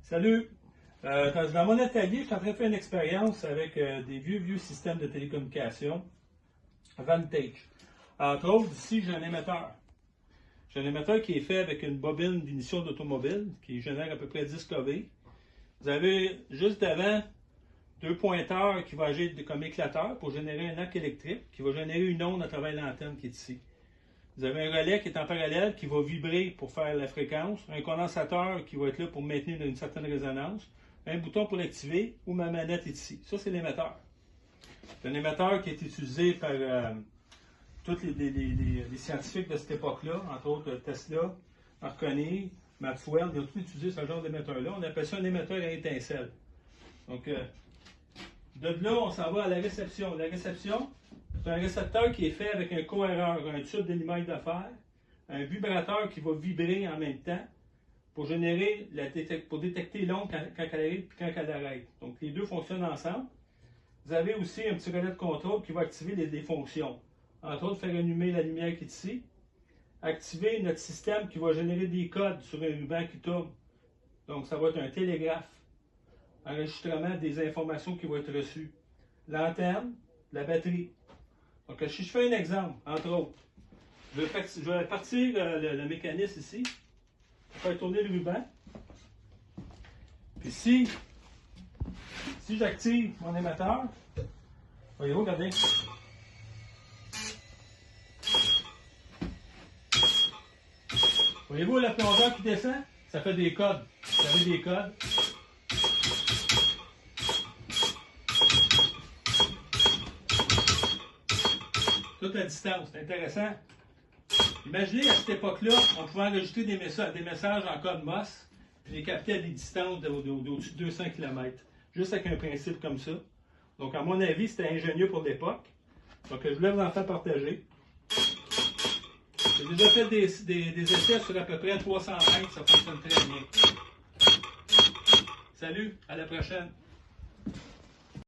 Salut! Dans mon atelier, je suis en train de faire une expérience avec des vieux systèmes de télécommunication Vantage. Entre autres, ici, j'ai un émetteur. J'ai un émetteur qui est fait avec une bobine d'ignition d'automobile qui génère à peu près 10 kV. Vous avez juste devant deux pointeurs qui vont agir comme éclateurs pour générer un arc électrique qui va générer une onde à travers l'antenne qui est ici. Vous avez un relais qui est en parallèle qui va vibrer pour faire la fréquence, un condensateur qui va être là pour maintenir une certaine résonance, un bouton pour l'activer ou ma manette est ici. Ça, c'est l'émetteur. C'est un émetteur qui est utilisé par tous les scientifiques de cette époque-là, entre autres Tesla, Marconi, Maxwell, ils ont tous utilisé ce genre d'émetteur-là. On appelle ça un émetteur à étincelle. Donc, de là, on s'en va à la réception. La réception, c'est un récepteur qui est fait avec un cohéreur, un tube d'allumettes de fer, un vibrateur qui va vibrer en même temps pour générer pour détecter l'onde quand elle arrive et quand elle arrête. Donc, les deux fonctionnent ensemble. Vous avez aussi un petit relais de contrôle qui va activer les fonctions. Entre autres, faire allumer la lumière qui est ici. Activer notre système qui va générer des codes sur un ruban qui tourne. Donc, ça va être un télégraphe. Enregistrement des informations qui vont être reçues. L'antenne, la batterie. Donc, si je fais un exemple, entre autres, je vais partir le mécanisme ici, faire tourner le ruban. Puis si j'active mon émetteur, voyez-vous, regardez. Voyez-vous la plongeur qui descend? Ça fait des codes. Vous avez des codes. Toute la distance, c'est intéressant. Imaginez à cette époque-là, on pouvait enregistrer des messages en code MOS, puis les capter à des distances d'au-dessus de 200 km, juste avec un principe comme ça. Donc, à mon avis, c'était ingénieux pour l'époque. Donc, je voulais vous en faire partager. J'ai déjà fait des essais sur à peu près 300 mètres, ça fonctionne très bien. Salut, à la prochaine.